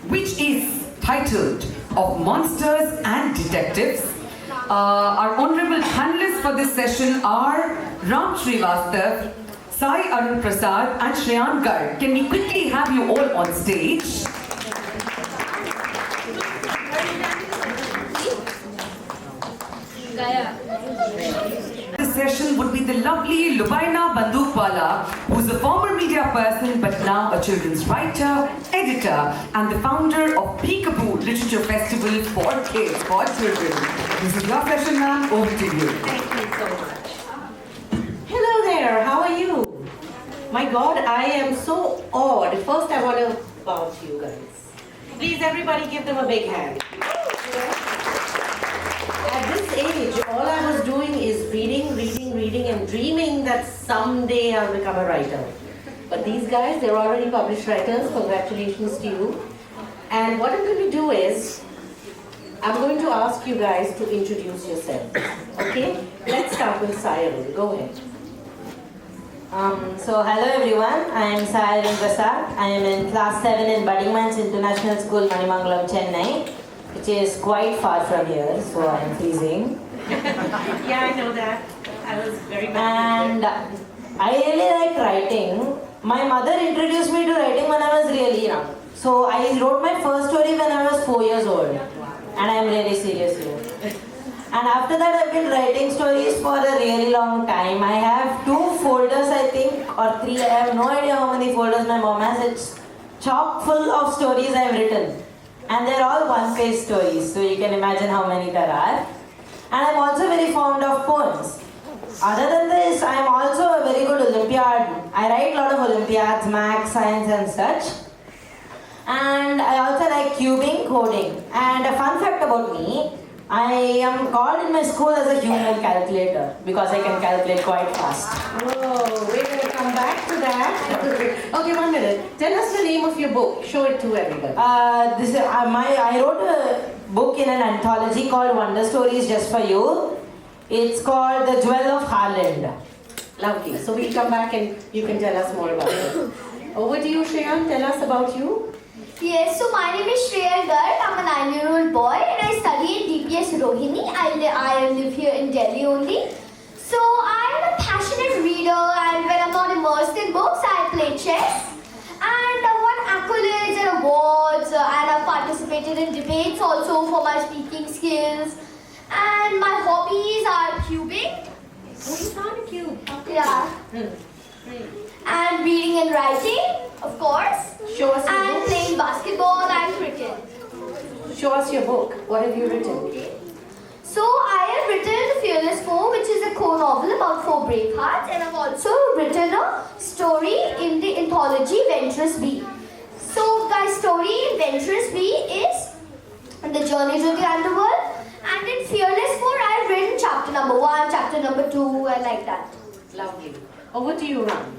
which is titled Of Monsters and Detectives. Our honorable panelists for this session are Ram Shrivastava, Arun Prasad and Shreyan Garg. Can we quickly have you all on stage? This session would be the lovely Lubaina Bandukwala, who's a former media person but now a children's writer, editor, and the founder of Muskaan Literature Festival for kids, for children. This is your session, ma'am. Over to you. Thank you so much. Hello there, how are you? My God, I am so awed. First, I want to bow to you guys. Please, everybody, give them a big hand. At this age, all I was doing is reading, and dreaming that someday I'll become a writer. But these guys, they're already published writers. Congratulations to you. And what I'm going to do is, I'm going to ask you guys to introduce yourselves. Okay? Let's start with Arun. Go ahead. So hello everyone, I am Arun Prasad. I am in class 7 in Buddingman's International School, Manimangalam, Chennai, which is quite far from here, so I am freezing. Yeah, I know that. I was very bad. And I really like writing. My mother introduced me to writing when I was really young. So I wrote my first story when I was 4 years old. And I am really serious here. And after that, I've been writing stories for a really long time. I have 2 folders, I think, or 3. I have no idea how many folders my mom has. It's chock full of stories I've written. And they're all one-page stories, so you can imagine how many there are. And I'm also very fond of poems. Other than this, I'm also a very good Olympiad. I write a lot of Olympiads, maths, science and such. And I also like cubing, coding. And a fun fact about me, I am called in my school as a human calculator because I can calculate quite fast. Oh, we're going to come back to that. Okay, 1 minute. Tell us the name of your book. Show it to everybody. I wrote a book in an anthology called Wonder Stories Just For You. It's called The Jewel of Harland. Lovely. So we'll come back and you can tell us more about it. Over to you, Shreyan. Tell us about you. Yes, so my name is Shreyan Garg. I'm a 9-year-old boy and I study in DPS Rohini. I live here in Delhi only. So I'm a passionate reader, and when I'm not immersed in books, I play chess. And I won accolades and awards, and I've participated in debates also for my speaking skills. And my hobbies are cubing. Oh, you found a cube. Yeah. And reading and writing, of course. Show us your And book. playing basketball and cricket. Show us your book. What have you written? So I have written The Fearless Four, which is a co-novel about 4 brave hearts, and I've also written a story in the anthology Venturous Bee. So my story in Venturous Bee is The Journey to the Underworld, and in Fearless Four I've written chapter number 1, chapter number 2, and like that. Lovely. Over to you, Ram.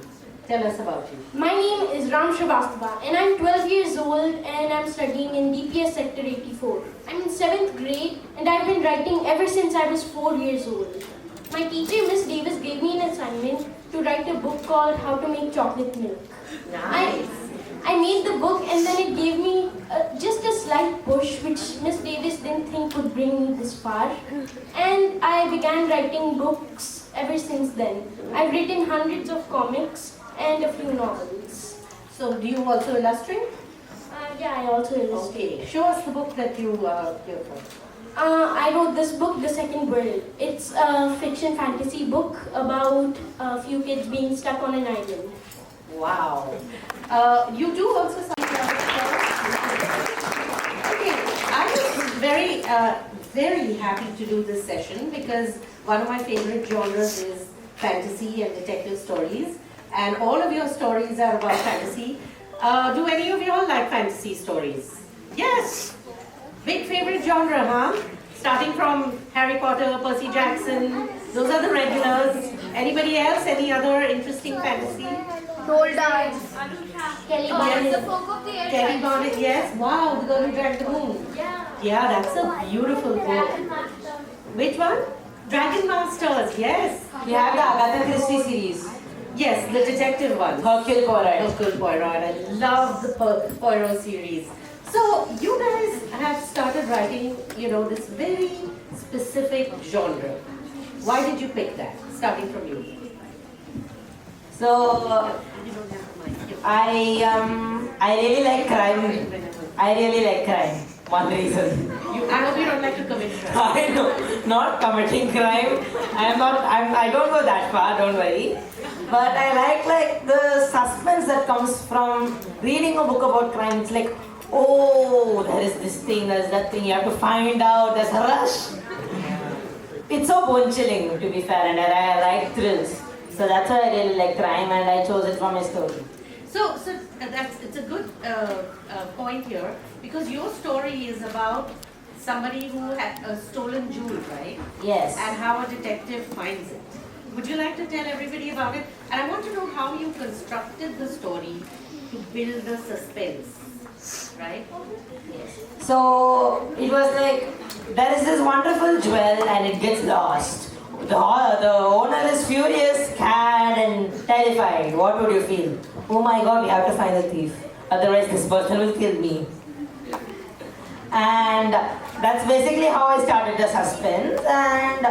Tell us about you. My name is Ram Shrivastava and I'm 12 years old and I'm studying in DPS Sector 84. I'm in 7th grade and I've been writing ever since I was 4 years old. My teacher, Miss Davis, gave me an assignment to write a book called How to Make Chocolate Milk. Nice. I made the book and then it gave me just a slight push which Miss Davis didn't think would bring me this far. And I began writing books ever since then. I've written hundreds of comics and a few novels. So, do you also illustrate? Yeah, I also illustrate. Okay. Show us the book that you wrote. I wrote this book, The Second World. It's a fiction fantasy book about a few kids being stuck on an island. Wow. You do also something else. Okay. I was very happy to do this session because one of my favorite genres is fantasy and detective stories. And all of your stories are about fantasy. Do any of you all like fantasy stories? Yes! Big favorite genre, huh? Starting from Harry Potter, Percy Jackson, those are the regulars. Anybody else? Any other interesting fantasy? Roll dice. Kelly Yes. Bonnet. Kelly Bonnet, yes. Wow, The Girl Who Dragged the Moon. Yeah, that's a beautiful book. Which one? Dragon Masters, yes. We have the Agatha Christie series. Yes, the detective one. Hercule Poirot. Hercule Poirot. I love the Poirot series. So you guys have started writing, this very specific genre. Why did you pick that? Starting from you. So I really like crime. I really like crime. One reason. I hope you don't like to commit crime. I know, not committing crime. I don't go that far. Don't worry. But I like the suspense that comes from reading a book about crime. It's like, oh, there is this thing, there's that thing. You have to find out. There's a rush. It's so bone-chilling, to be fair, and I like thrills. So that's why I really like crime, and I chose it for my story. So it's a good point here, because your story is about somebody who had a stolen jewel, right? Yes. And how a detective finds it. Would you like to tell everybody about it? And I want to know how you constructed the story to build the suspense, right? So it was like, there is this wonderful jewel and it gets lost. The owner is furious, scared and terrified. What would you feel? Oh my God, we have to find the thief. Otherwise this person will kill me. And that's basically how I started the suspense. And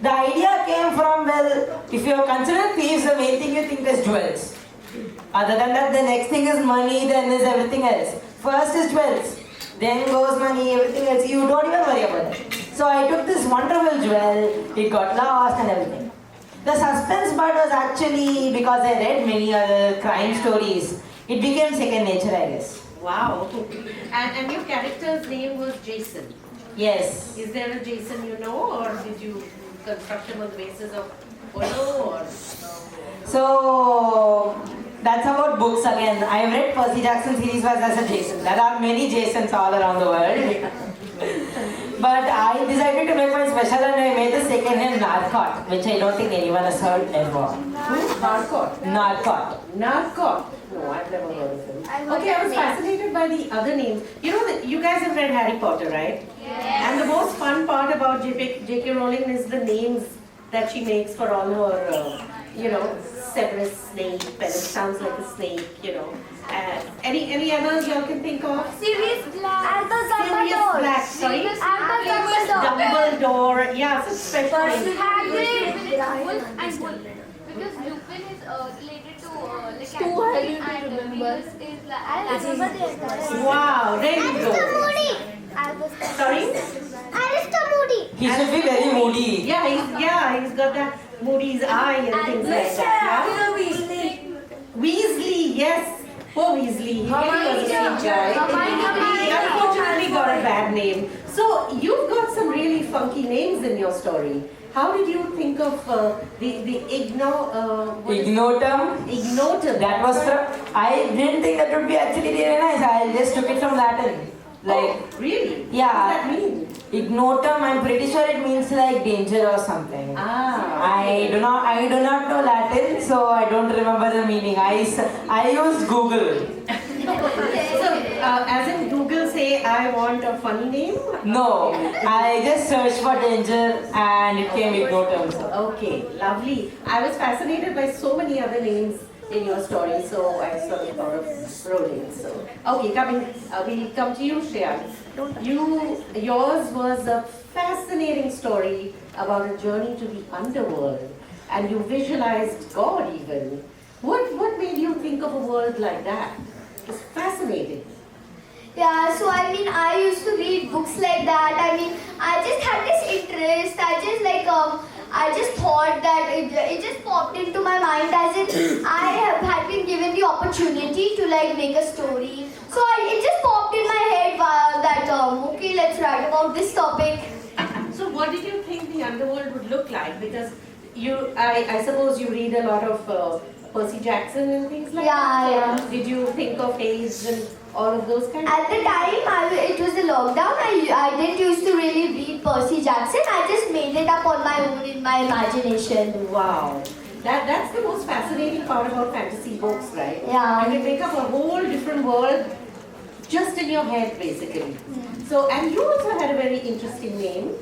the idea came from, well, if you consider thieves, the main thing you think is jewels. Other than that, the next thing is money, then is everything else. First is jewels, then goes money, everything else. You don't even worry about it. So I took this wonderful jewel, it got lost and everything. The suspense part was actually because I read many other crime stories. It became second nature, I guess. Wow. And your character's name was Jason. Yes. Is there a Jason you know, or did you construct him on the basis of photo or? So that's about books again. I have read Percy Jackson series was as a Jason. There are many Jasons all around the world. But I decided to make one special and I made the second name Narcot, which I don't think anyone has heard ever. Narcot. Narcot. Narcot. No, I've never heard of him. Okay, I was fascinated by the other names. You know that you guys have read Harry Potter, right? Yes. And the most fun part about J.K. Rowling is the names that she makes for all her, Severus Snape, and it sounds like a snake, Any others y'all can think of? Sirius Black. Sirius Black, sorry? Dumbledore. Yeah, some special names. Because Lupin is related to and Venus is like. Wow, there you go. Sorry? He should be very moody. Yeah, he's got that Moody's eye and things like that. Yeah? Weasley, yes. Poor Weasley. He really was a sweet guy. He unfortunately got a bad name. So you've got some really funky names in your story. How did you think of the Ignotum. Ignotum? That was from, I didn't think that would be actually really nice. I just took it from Latin. Really? Yeah. What does that mean? Ignotum, I'm pretty sure it means like danger or something. I do not know Latin, so I don't remember the meaning. I used Google. So, as in Google say, I want a funny name? No, I just searched for danger and it came Ignotum. Okay, lovely. I was fascinated by so many other names in your story, so I sort of thought of Rowling. So, okay, we'll come to you, Shreyan. Yours was a fascinating story about a journey to the underworld, and you visualized God even. What made you think of a world like that? It's fascinating. Yeah, so I used to read books like that. I just had this interest. I just thought that it just popped into my mind as in I had been given the opportunity to make a story. So it just popped in my head that okay, let's write about this topic. So what did you think the underworld would look like? Because I suppose you read a lot of Percy Jackson and things like that. Yeah. Did you think of Hayes and all of those kinds of At the time, it was a lockdown. I didn't used to really read Percy Jackson. I just made it up on my own in my imagination. Wow. That's the most fascinating part about fantasy books, right? Yeah. And they make up a whole different world just in your head, basically. So, and you also had a very interesting name.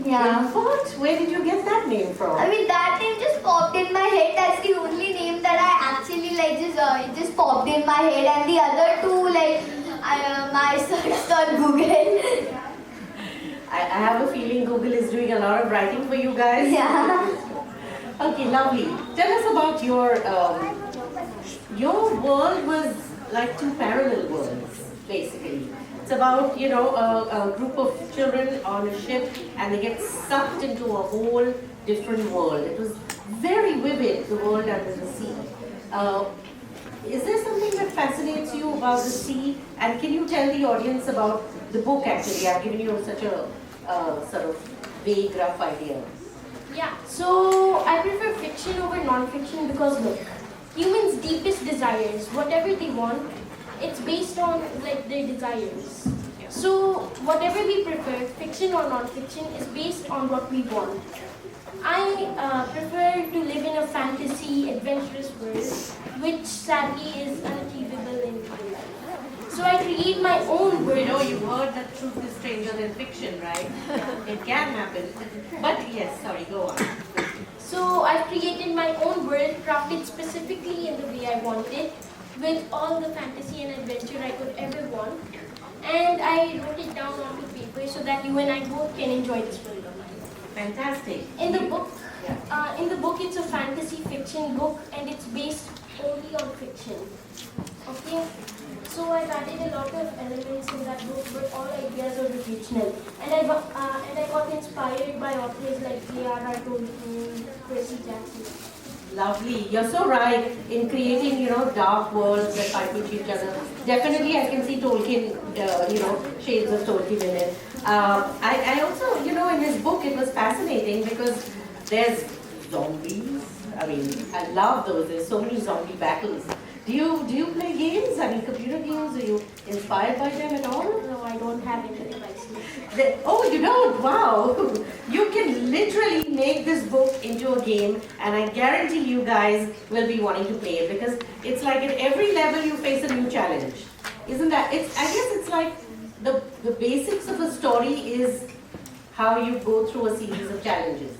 Yeah. What? Where did you get that name from? That name just popped in my head. That's the only name that I actually it just popped in my head. And the other two, I searched on Google. I have a feeling Google is doing a lot of writing for you guys. Yeah. Okay, lovely. Tell us about your world was like two parallel worlds, basically. It's about, a group of children on a ship and they get sucked into a whole different world. It was very vivid, the world under the sea. Is there something that fascinates you about the sea? And can you tell the audience about the book actually? I've given you such a sort of vague, rough idea. Yeah, so I prefer fiction over non-fiction because look, humans' deepest desires, whatever they want, it's based on like their desires. So whatever we prefer, fiction or non-fiction, is based on what we want. I prefer to live in a fantasy, adventurous world, which sadly is unachievable in real life. So I create my own world. You've heard that truth is stranger than fiction, right? It can happen. But yes, sorry, go on. So I've created my own world, crafted specifically in the way I want it, with all the fantasy and adventure I could ever want. And I wrote it down onto paper so that you and I both can enjoy this world of mine. Fantastic. In the book, it's a fantasy fiction book, and it's based only on fiction. Okay. So I've added a lot of elements in that book, but all ideas are original. And I got inspired by authors like J.R.R. Tolkien, Percy Jackson. Lovely. You're so right in creating, dark worlds that fight with each other. Definitely, I can see Tolkien, shades of Tolkien in it. I also, in his book, it was fascinating because there's zombies. I mean, I love those. There's so many zombie battles. Do you play games? I mean, computer games? Are you inspired by them at all? No, I don't have any devices. Oh, you don't? Wow. You can literally make this book into a game, and I guarantee you guys will be wanting to play it because it's like at every level you face a new challenge. Isn't that? I guess it's like the basics of a story is how you go through a series of challenges.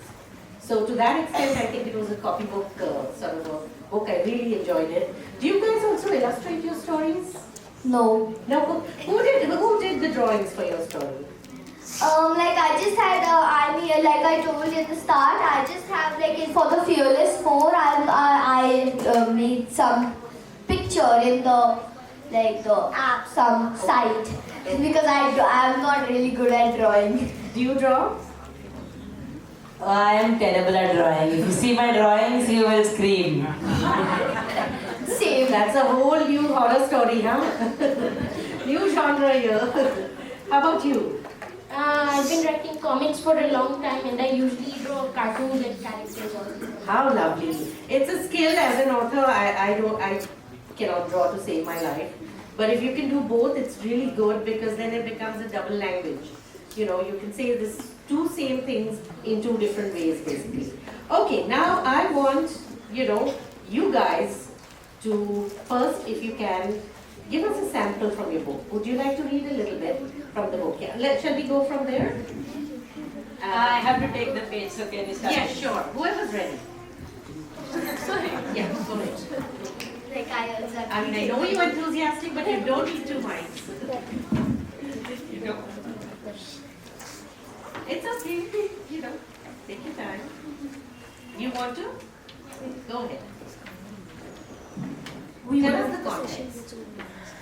So to that extent, I think it was a copybook sort of a book. I really enjoyed it. Do you guys also illustrate your stories? No. No. Who did the drawings for your story? Like I just had, like I told you at the start, I just have for the Fearless 4, I made some picture in the app, some site, because I'm not really good at drawing. Do you draw? I am terrible at drawing. If you see my drawings, you will scream. Same. That's a whole new horror story, huh? New genre here. How about you? I've been writing comics for a long time, and I usually draw cartoons and characters also. How lovely. It's a skill as an author. I cannot draw to save my life. But if you can do both, it's really good because then it becomes a double language. You can say this two same things in two different ways, basically. Okay, now I want, you guys to first, if you can, give us a sample from your book. Would you like to read a little bit from the book? Yeah. Shall we go from there? I have to take the page, so can you start? Yeah, sure. Whoever's ready. Sorry. Yeah, go ahead. I I know you're enthusiastic, but you don't need two minds. It's okay, take your time. You want to? Go ahead. Tell us the context.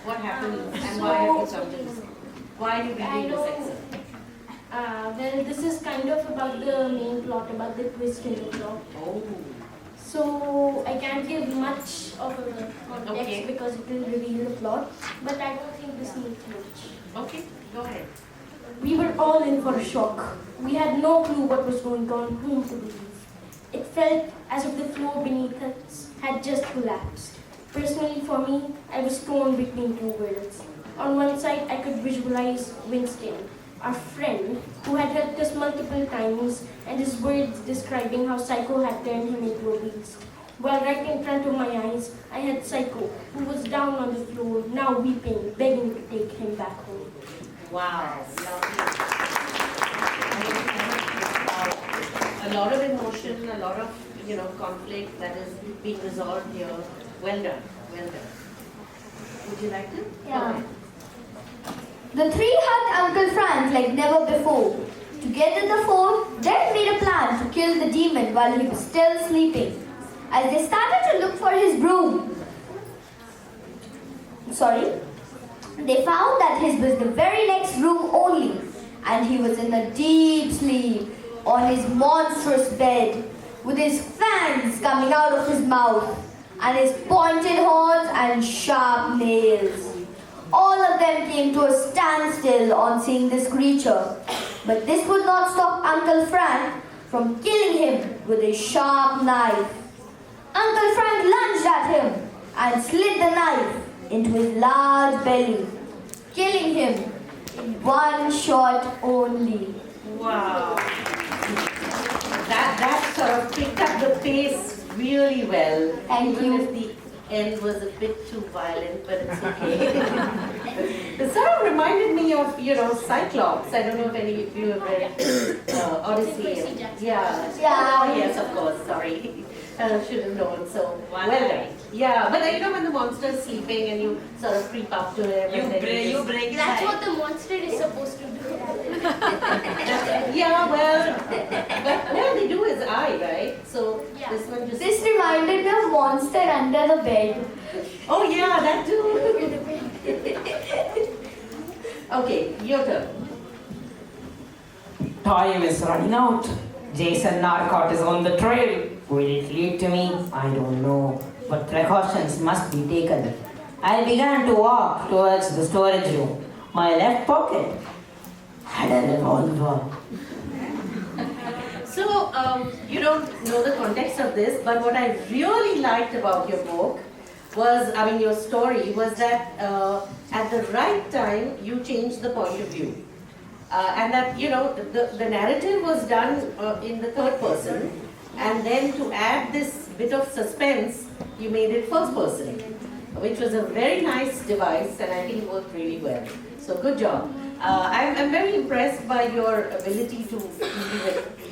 What happened and why have you come to this? Why are you reading this excerpt? Well, this is kind of about the main plot, about the twist in the plot. Oh. So I can't give much of a context because it will reveal the plot, but I don't think this needs much. Okay, go ahead. We were all in for a shock. We had no clue what was going on, whom to believe. It felt as if the floor beneath us had just collapsed. Personally for me, I was torn between two worlds. On one side, I could visualize Winston, our friend, who had helped us multiple times, and his words describing how Psycho had turned him into a beast. While right in front of my eyes, I had Psycho, who was down on the floor, now weeping, begging to take him back home. Wow, lovely. A lot of emotion, a lot of conflict that is being resolved here. Well done, well done. Would you like to? Yeah. Go ahead. The three hugged Uncle Frank like never before. Together the four then made a plan to kill the demon while he was still sleeping. As they started to look for his broom, they found that his was the very next room only, and he was in a deep sleep on his monstrous bed, with his fangs coming out of his mouth, and his pointed horns and sharp nails. All of them came to a standstill on seeing this creature, but this would not stop Uncle Frank from killing him with his sharp knife. Uncle Frank lunged at him and slid the knife into his large belly, killing him in one shot only. Wow. That sort of picked up the pace really well. Thank you. Even if the end was a bit too violent, but it's okay. It sort of reminded me of, Cyclops. I don't know if any of you have read Odyssey. Yeah. Oh, yes, of course. Sorry. Should have known. So, well done. Yeah, but when the monster is sleeping and you sort of creep up to him. You break That's what the monster is supposed to do. Yeah, well, they do his eye, right? So Yeah. this one just. This reminded me of Monster Under the Bed. Oh yeah, that too. Okay, your turn. Time is running out. Jason Narcot is on the trail. Will it lead to me? I don't know. But precautions must be taken. I began to walk towards the storage room. My left pocket had a revolver. So, you don't know the context of this, but what I really liked about your book was, your story was that at the right time you changed the point of view. And that, the narrative was done in the third person, and then to add this bit of suspense, you made it first person, which was a very nice device, and I think it worked really well. So good job. I'm very impressed by your ability to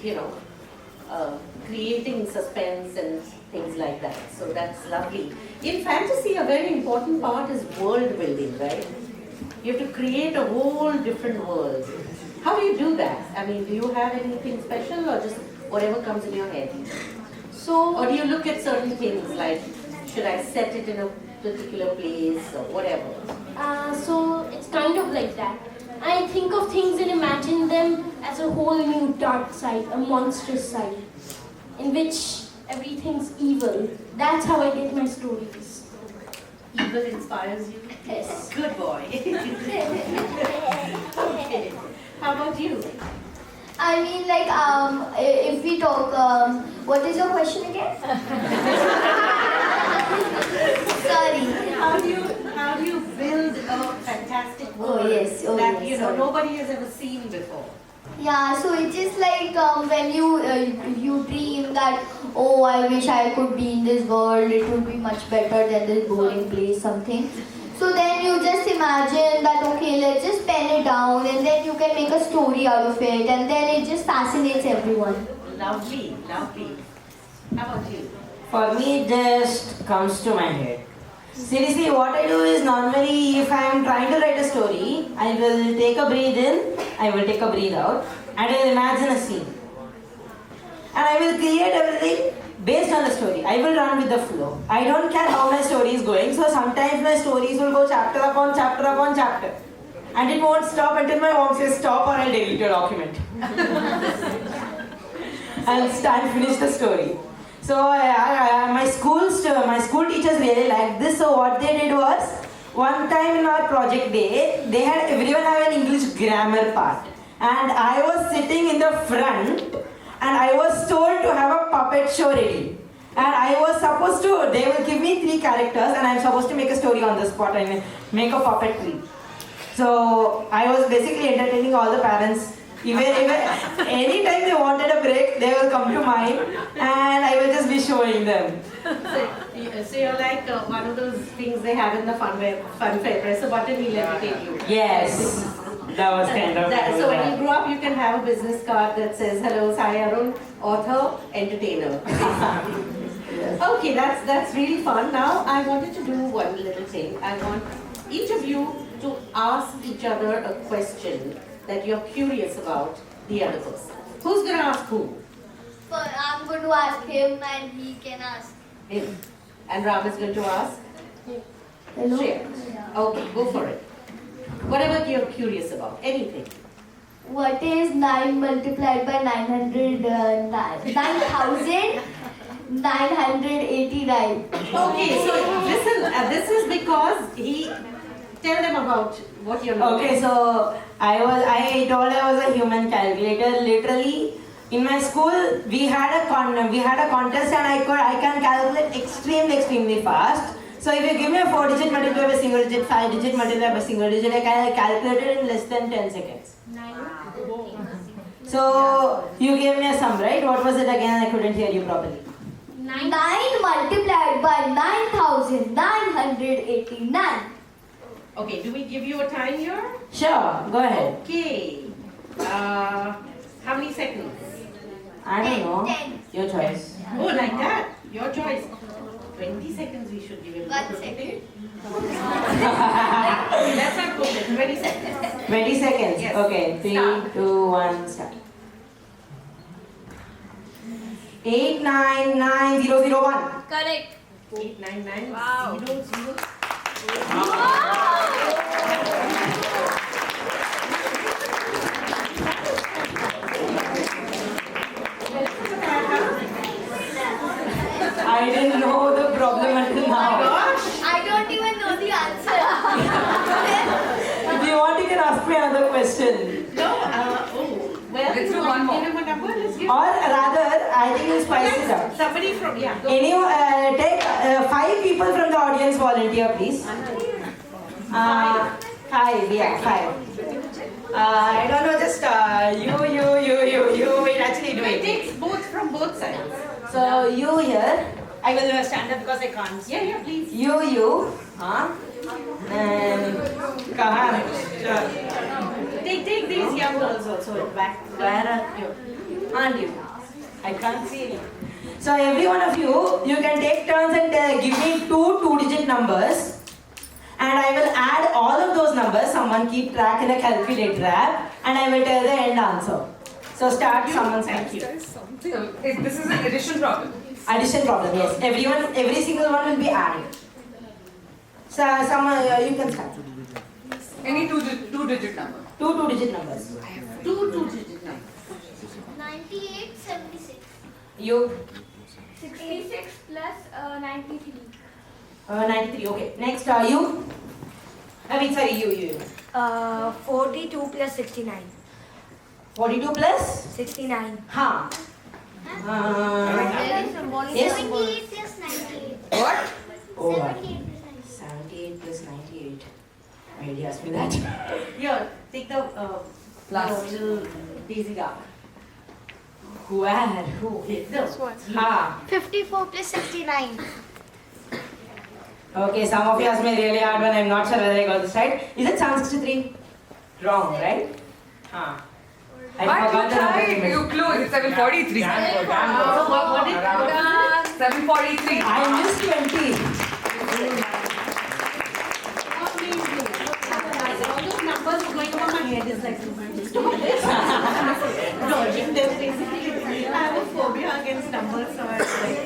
deal with, creating suspense and things like that. So that's lovely. In fantasy, a very important part is world building, right? You have to create a whole different world. How do you do that? Do you have anything special or just whatever comes in your head? Or do you look at certain things like, should I set it in a particular place or whatever? So it's kind of like that. I think of things and imagine them as a whole new dark side, a monstrous side, in which everything's evil. That's how I get my stories. Evil inspires you? Yes. Good boy. Okay. How about you? If we talk, what is your question again? Sorry. How do you build a fantastic world yes. Oh, that yes, sorry. nobody has ever seen before? Yeah, so it is like when you dream that, oh, I wish I could be in this world, it would be much better than this boring place, something. So then you just imagine that, okay, let's just pen it down, and then you can make a story out of it, and then it just fascinates everyone. Lovely, lovely. How about you? For me, it just comes to my head. Seriously, what I do is normally, if I am trying to write a story, I will take a breath in, I will take a breath out, and I will imagine a scene. And I will create everything based on the story. I will run with the flow. I don't care how my story is going, so sometimes my stories will go chapter upon chapter upon chapter. And it won't stop until my mom says stop or I'll delete your document. I'll finish the story. So my school teachers really liked this. So what they did was, one time in our project day, they had everyone have an English grammar part. And I was sitting in the front, and I was told to have a puppet show ready. And I was supposed to, they will give me 3 characters, and I'm supposed to make a story on the spot and make a puppetry. So I was basically entertaining all the parents. Even anytime they wanted a break, they will come to mine, and I will just be showing them. So you're like one of those things they have in the fun fair. Press a button, he'll entertain you. Yes, that was kind of. So when you grow up, you can have a business card that says, "Hello, Sai Arun, author, entertainer." Okay, that's really fun. Now I wanted to do one little thing. I want each of you to ask each other a question that you're curious about the other person. Who's going to ask who? But I'm going to ask him and he can ask. Him. And Ram is going to ask? Shreyan. Okay, go for it. Whatever you're curious about, anything. What is 9 multiplied by 9,989? Okay, so listen, this is because tell them about what you're looking Okay, so I told I was a human calculator. Literally, in my school, we had a contest, and I can calculate extremely fast. So if you give me a 4-digit multiplied by single digit, 5-digit multiplied by single digit, I can calculate it in less than 10 seconds. So you gave me a sum, right? What was it again? I couldn't hear you properly. 9 multiplied by 9,989. Okay, do we give you a time here? Sure, go ahead. Okay. How many seconds? I don't know. 10. Your choice. Oh, like that? Your choice. 20 seconds we should give him. 1 second. Let's not go there. 20 seconds. 20 seconds. Yes. Okay, 3, Start. 2, 1, start. 899001. Correct. 899 Wow. 00. I didn't know the problem until now. I don't even know the answer. If you want, you can ask me another question. No, well, Let's do you one want to more. give him a number? Let's give Or rather, I think you spice it up. somebody from, yeah. Go. Take 5 people from the audience volunteer, please. 5, yeah, 5. I don't know, just you. Wait, actually do It it. takes both from both sides. So you here. I will stand up because I can't. Yeah, please. You. And come on. Take these young girls also back. Where are you? Aren't you? I can't see you. So every one of you can take turns and give me 2 2-digit numbers. And I will add all of those numbers. Someone keep track in a calculator app. And I will tell the end answer. So start someone's answer. So, this is an addition problem. Addition problem, yes. Every single one will be added. So you can start. Any two-digit number. 2 2-digit numbers. 2 2-digit numbers. 9876. You 66 plus 93. 93. Okay. Next you. I mean sorry you. 42 plus 69. 42 plus 69. Ha. Yes. 78 plus 98. What? Oh, 78 plus 78 plus 98. Why did you ask me that? Here, take the Last. little daisy duck. Where? Who? This one. Ha. 54 plus 69. Okay, some of you asked me a really hard one. I'm not sure whether I got this right. Is it Psalm 63? Wrong, right? Ha. I But forgot you the number. tried. You close. It's 743. What did 743. I missed 20. all those numbers were going over my head. It's like, dodging them basically. I have a phobia against numbers, so I was like,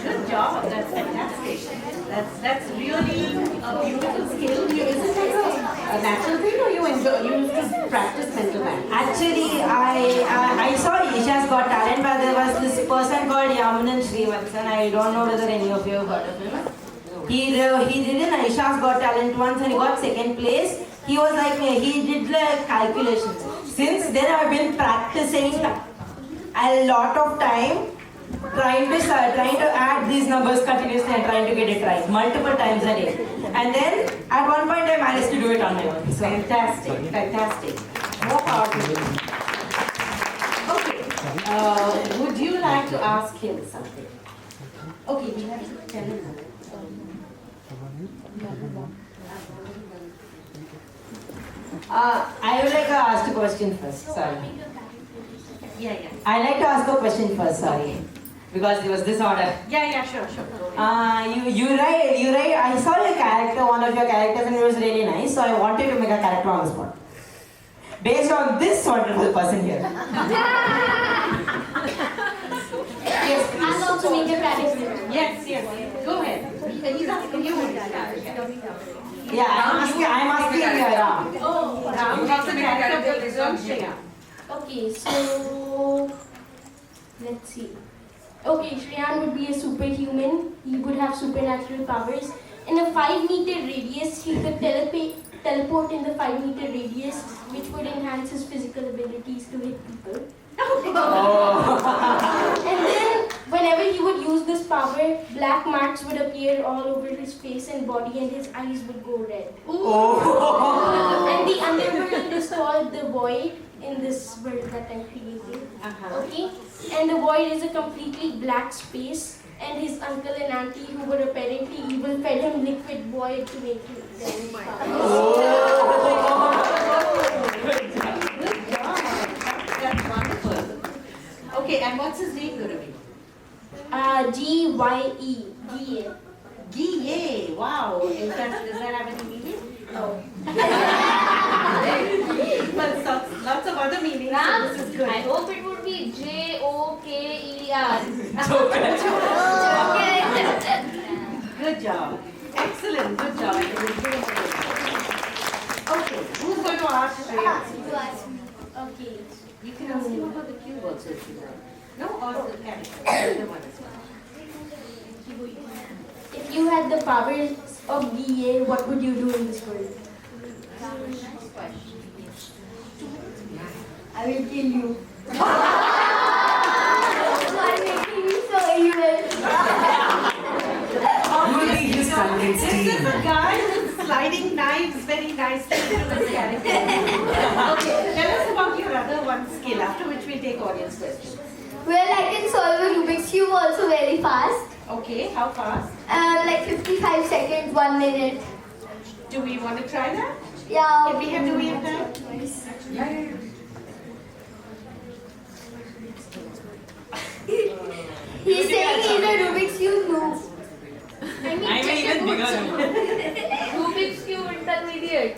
good job. That's fantastic. That's really a beautiful skill. Is it like a natural thing, or you used to practice mental math? Actually, I saw Isha's Got Talent, but there was this person called Ram Shrivastava. I don't know whether any of you have heard of him. He did an Isha's Got Talent once and he got 2nd place. He was like me. He did like calculations. Since then, I've been practicing a lot of time, trying to add these numbers continuously and trying to get it right multiple times a day. And then at one point, I managed to do it on my own. So Fantastic, fantastic. More power to you. Okay. Would you like to ask him something? Okay, we have to tell him. I would like to ask a question first. Sorry. Yeah. I like to ask a question first. Sorry. because there was disorder. Yeah, sure. Go ahead. You write. I saw your character, one of your characters, and it was really nice. So I wanted to make a character on the spot, based on this wonderful person here. Yes, I'll also make a character. Yes. Go ahead. He's asking you what Yeah, I'm asking you, Ram. Oh, Ram makes a character based on Shreya. okay, so let's see. Okay, Shreyan would be a superhuman. He would have supernatural powers. In a 5-meter radius, he could teleport in the 5-meter radius, which would enhance his physical abilities to hit people. And then, whenever he would use this power, black marks would appear all over his face and body, and his eyes would go red. And the underworld is called the void in this world that I'm creating. Okay? And the void is a completely black space, and his uncle and auntie, who were apparently evil, fed him liquid void to make him very That's wonderful. Okay, and what's his name going to be? G-Y-E. G-A. G-A. Wow. Does that have any meaning? No. Well, lots of other meanings. Ram, So this is good. I hope it would be Joker. Good job. Excellent. Good job. Okay, who's going to ask Shreya? Okay. You can ask him about the cube also if you like. No, or the character. Either one is fine. If you had the powers of DA, what would you do in this world? I will kill you. Why making me so evil? You will be his convinced This team. is a guy who's sliding knives very nicely into his character. Okay, tell us about your other one skill, after which we'll take audience questions. Well, I can solve a Rubik's Cube also very fast. Okay, how fast? Like 55 seconds, 1 minute. Do we want to try that? Yeah. Do we have time? Yeah. He's saying he's a Rubik's Cube noob. I'm even bigger. Rubik's Cube intermediate.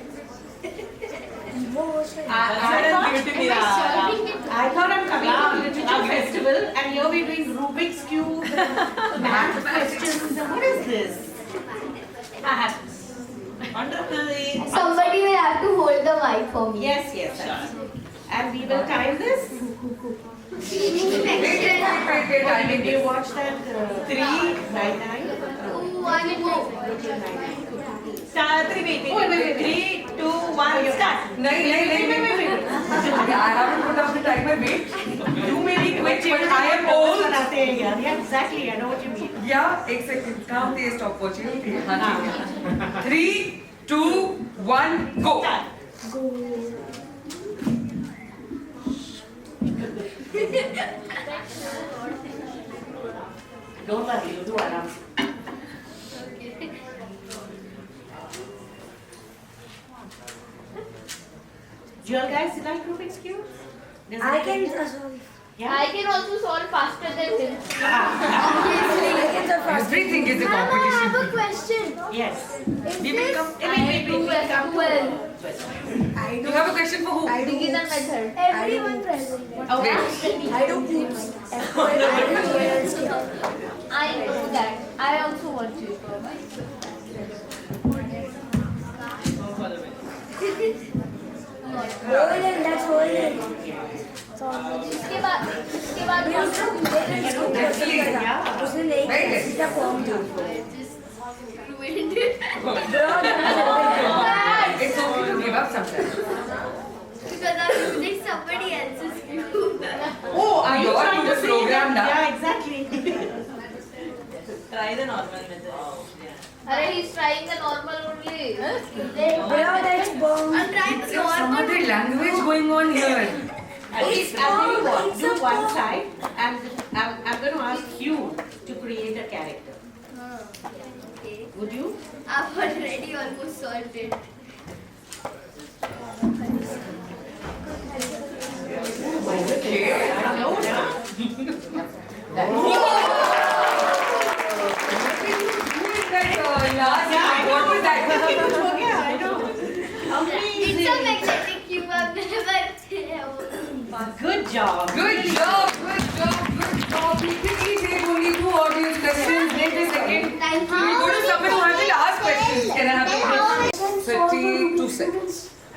I thought I'm coming to the Literature Festival and here we're doing Rubik's Cube, math questions. What is this? Wonderful. Somebody will have to hold the mic for me. Yes. And we will time this. Wait. Did you watch that 399? One more. Wait. 3, 2, 1, start. Wait. I haven't put up the timer. Wait. You may be quick, but I am old. Yeah, exactly. I know what you mean. Yeah, एक second. कहाँ थे stopwatch? ये थे. हाँ ठीक है. 3, 2, 1, go. Don't worry, you do Arun. Do you all guys like Rubik's Cube? I can Yeah? I can also solve faster than him. Everything is a Ma'am, I competition. have a question. Yes. We will come. Wait, we'll come to well. question. You have a question for who? Beginner method. Everyone present. Okay. I don't think I know that. I also want to. that's golden. इसके बाद Actually, Yeah. उसने नहीं Right. किया, सीधा form था। it's okay to give up sometimes. Because I'm using somebody else's cube. Oh, are you You're trying to to say program that? now. Yeah, exactly. Try the normal method. अरे he's trying the normal only. that's bomb. I'm trying to There's some other language going on here. At least I'll tell you what, do one side and I'm going to ask you to create a character. Okay. Would you? I've already almost solved it. Okay. I don't know now. Electromagnetic cube. I've never. Good job. Good job, good job, good job. We quickly take only 2 audience questions. Wait a second. Thank We'll go to someone who has the last question. Can I have a question? 32 seconds.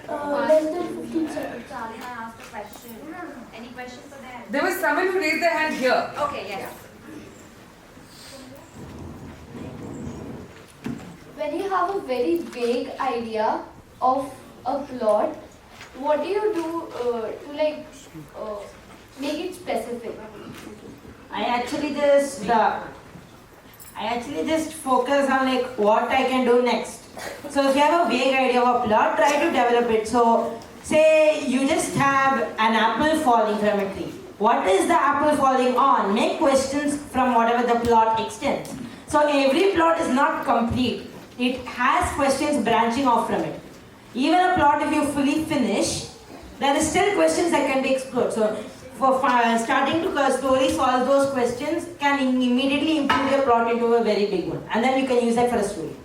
Less than 15 seconds. I asked a question. Any questions for them? There was someone who raised their hand here. Okay, yes. When you have a very vague idea of a plot, what do you do to like make it specific? I actually just focus on like what I can do next. So if you have a vague idea of a plot, try to develop it. So say you just have an apple falling from a tree. What is the apple falling on? Make questions from whatever the plot extends. So every plot is not complete. It has questions branching off from it. Even a plot, if you fully finish, there is still questions that can be explored. So for starting to slowly solve those questions can immediately improve your plot into a very big one. And then you can use that for a story.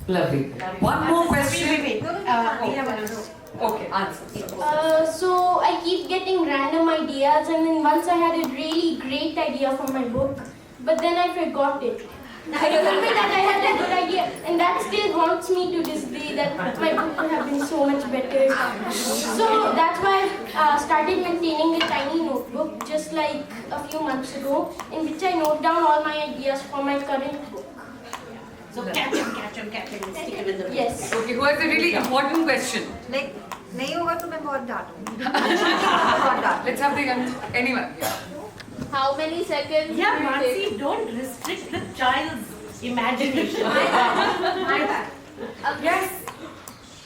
Lovely. One more question. Wait. We have another. Okay, answer. So I keep getting random ideas, and then once I had a really great idea for my book, but then I forgot it. I remember that I had a good idea, and that still haunts me to this day, that my book could have been so much better. So that's why I started maintaining a tiny notebook just like a few months ago, in which I note down all my ideas for my current book. So catch him, and stick him in the room. Yes. Okay, who has a really important question? Like नहीं होगा तो मैं बहुत डांटूंगी बहुत डांट Let's have the young, anyone. Yeah. How many seconds? Yeah, will you take? Mansi, don't restrict the child's imagination. My bad. Yes.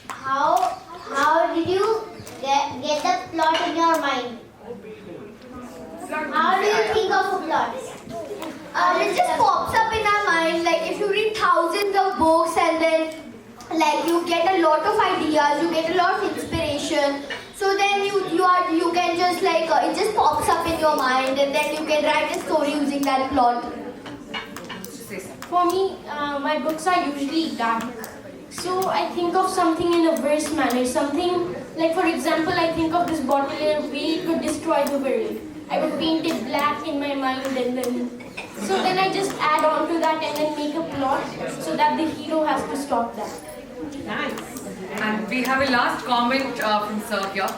How did you get the plot in your mind? How do you think of a plot? It just pops up in our mind. Like if you read thousands of books and then like you get a lot of ideas, you get a lot of inspiration. So then you can just like it just pops up in your mind, and then you can write a story using that plot. For me, my books are usually dark. So I think of something in a verse manner. Something like, for example, I think of this bottle in a way it would destroy the world. I would paint it black in my mind, and then I just add on to that and then make a plot so that the hero has to stop that. Nice. And we have a last comment from Sir here.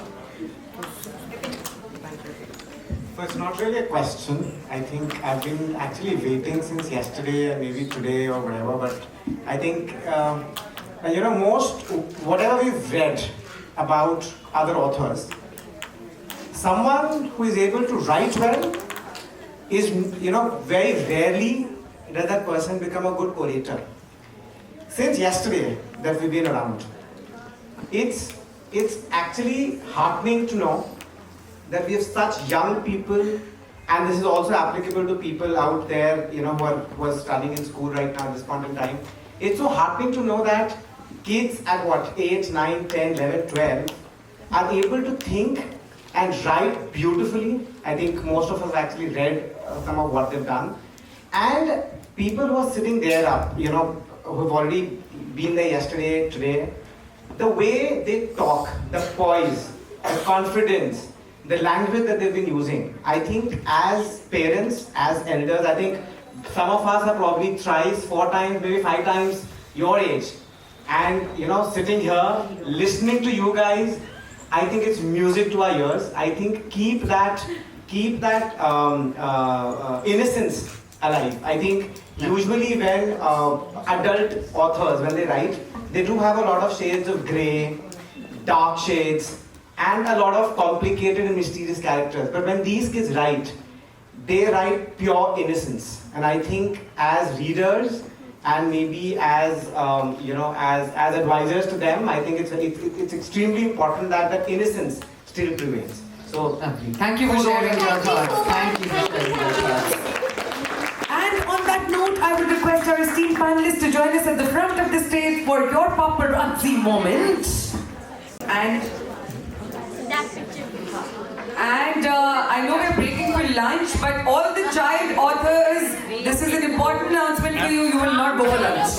So it's not really a question. I think I've been actually waiting since yesterday and maybe today or whatever, but I think, whatever we've read about other authors, someone who is able to write well is, very rarely does that person become a good orator. Since yesterday that we've been around, it's actually heartening to know that we have such young people, and this is also applicable to people out there, who are studying in school right now at this point in time. It's so heartening to know that kids at 8, 9, 10, 11, 12 are able to think and write beautifully. I think most of us actually read some of what they've done. And people who are sitting there up, who've already been there yesterday, today, the way they talk, the poise, the confidence, the language that they've been using, I think as parents, as elders, I think some of us are probably thrice, 4 times, maybe 5 times your age. And sitting here, listening to you guys, I think it's music to our ears. I think keep that innocence alive. I think usually when adult authors, when they write, they do have a lot of shades of grey, dark shades, and a lot of complicated and mysterious characters. But when these kids write, they write pure innocence. And I think as readers and maybe as as advisors to them, I think it's extremely important that that innocence still prevails. So Lovely. Thank you for sharing your thoughts. Thank you for sharing your thoughts. And on that note, I would request our esteemed panelists to join us at the front of the stage for your paparazzi moment. And I know we're breaking for lunch, but all the child authors, this is an important announcement for you. You will not go for lunch.